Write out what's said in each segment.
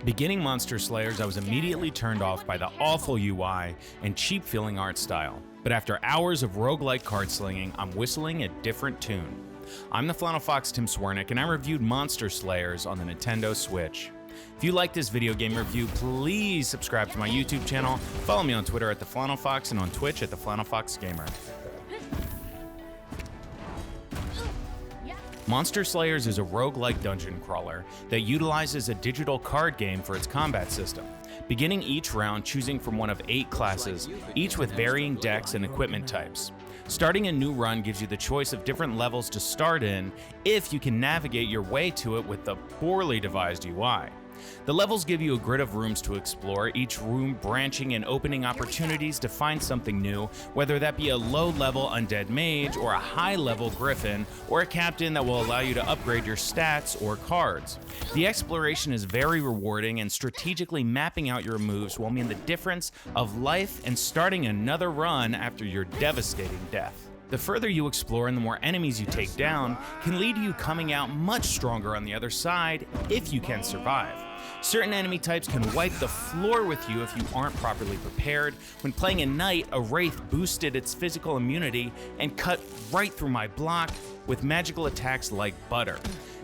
Beginning Monster Slayers, I was immediately turned off by the awful UI and cheap-feeling art style. But after hours of roguelike card slinging, I'm whistling a different tune. I'm the TheFlannelFox Tim Swiernik, and I reviewed Monster Slayers on the Nintendo Switch. If you like this video game review, please subscribe to my YouTube channel, follow me on Twitter at TheFlannelFox, and on Twitch at TheFlannelFoxGamer. Monster Slayers is a roguelike dungeon crawler that utilizes a digital card game for its combat system, beginning each round choosing from one of 8 classes, each with varying decks and equipment types. Starting a new run gives you the choice of different levels to start in if you can navigate your way to it with the poorly devised UI. The levels give you a grid of rooms to explore, each room branching and opening opportunities to find something new, whether that be a low-level undead mage or a high-level griffin, or a captain that will allow you to upgrade your stats or cards. The exploration is very rewarding, and strategically mapping out your moves will mean the difference of life and starting another run after your devastating death. The further you explore and the more enemies you take down can lead to you coming out much stronger on the other side if you can survive. Certain enemy types can wipe the floor with you if you aren't properly prepared. When playing a knight, a wraith boosted its physical immunity and cut right through my block with magical attacks like butter.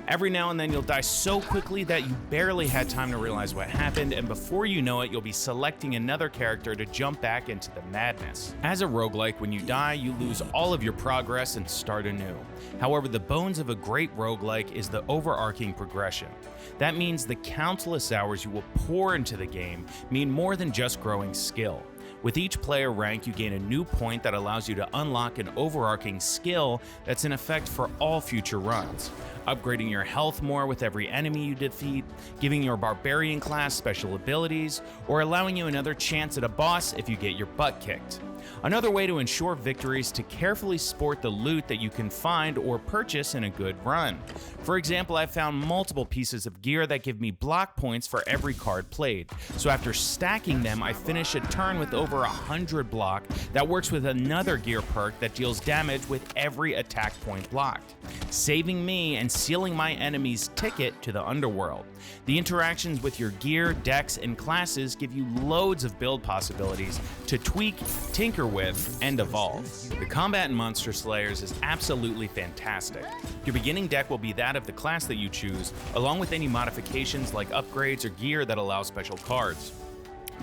Every now and then you'll die so quickly that you barely had time to realize what happened, and before you know it, you'll be selecting another character to jump back into the madness. As a roguelike, when you die, you lose all of your progress and start anew. However, the bones of a great roguelike is the overarching progression. That means the countless hours you will pour into the game mean more than just growing skill. With each player rank, you gain a new point that allows you to unlock an overarching skill that's in effect for all future runs. Upgrading your health more with every enemy you defeat, giving your barbarian class special abilities, or allowing you another chance at a boss if you get your butt kicked. Another way to ensure victory is to carefully sport the loot that you can find or purchase in a good run. For example, I've found multiple pieces of gear that give me block points for every card played. So after stacking them, I finish a turn with over 100 block that works with another gear perk that deals damage with every attack point blocked, saving me and sealing my enemy's ticket to the underworld. The interactions with your gear, decks, and classes give you loads of build possibilities to tweak, tinker with, and evolve. The combat in Monster Slayers is absolutely fantastic. Your beginning deck will be that of the class that you choose, along with any modifications like upgrades or gear that allow special cards.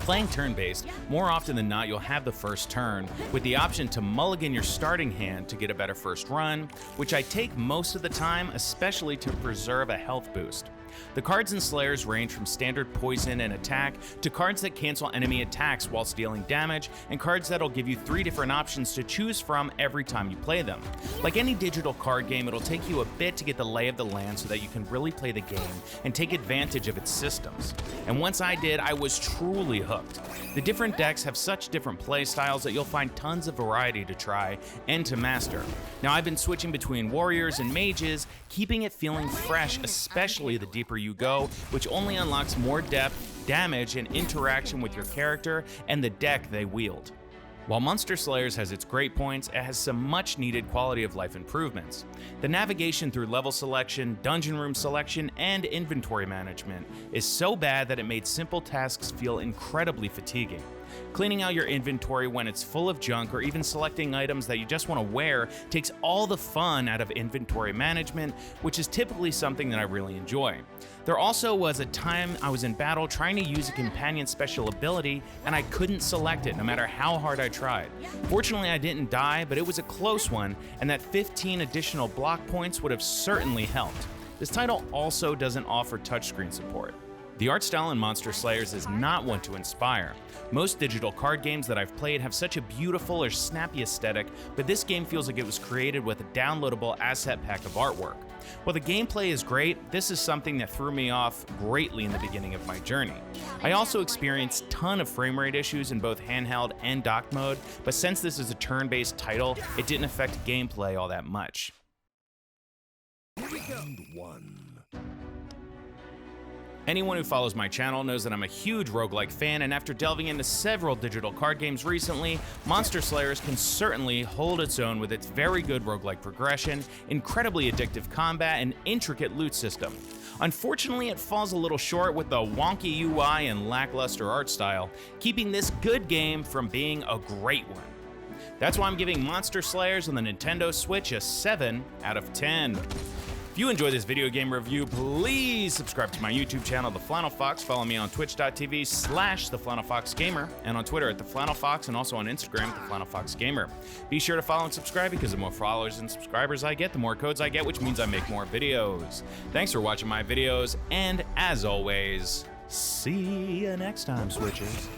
Playing turn-based, more often than not you'll have the first turn, with the option to mulligan your starting hand to get a better first run, which I take most of the time, especially to preserve a health boost. The cards in Slayers range from standard poison and attack to cards that cancel enemy attacks while dealing damage, and cards that'll give you 3 different options to choose from every time you play them. Like any digital card game, it'll take you a bit to get the lay of the land so that you can really play the game and take advantage of its systems. And once I did, I was truly hooked. The different decks have such different play styles that you'll find tons of variety to try and to master. Now, I've been switching between warriors and mages, keeping it feeling fresh, especially the deeper you go, which only unlocks more depth, damage, and interaction with your character and the deck they wield. While Monster Slayers has its great points, it has some much needed quality of life improvements. The navigation through level selection, dungeon room selection, and inventory management is so bad that it made simple tasks feel incredibly fatiguing. Cleaning out your inventory when it's full of junk, or even selecting items that you just want to wear, takes all the fun out of inventory management, which is typically something that I really enjoy. There also was a time I was in battle trying to use a companion special ability and I couldn't select it no matter how hard I tried. Fortunately, I didn't die, but it was a close one, and that 15 additional block points would have certainly helped. This title also doesn't offer touchscreen support. The art style in Monster Slayers is not one to inspire. Most digital card games that I've played have such a beautiful or snappy aesthetic, but this game feels like it was created with a downloadable asset pack of artwork. While the gameplay is great, this is something that threw me off greatly in the beginning of my journey. I also experienced a ton of frame rate issues in both handheld and dock mode, but since this is a turn-based title, it didn't affect gameplay all that much. Round 1. Anyone who follows my channel knows that I'm a huge roguelike fan, and after delving into several digital card games recently, Monster Slayers can certainly hold its own with its very good roguelike progression, incredibly addictive combat, and intricate loot system. Unfortunately, it falls a little short with the wonky UI and lackluster art style, keeping this good game from being a great one. That's why I'm giving Monster Slayers on the Nintendo Switch a 7 out of 10. If you enjoyed this video game review, please subscribe to my YouTube channel, TheFlannelFox. Follow me on twitch.tv/TheFlannelFoxGamer and on Twitter at TheFlannelFox and also on Instagram, TheFlannelFoxGamer. Be sure to follow and subscribe because the more followers and subscribers I get, the more codes I get, which means I make more videos. Thanks for watching my videos, and as always, see you next time, Switchers.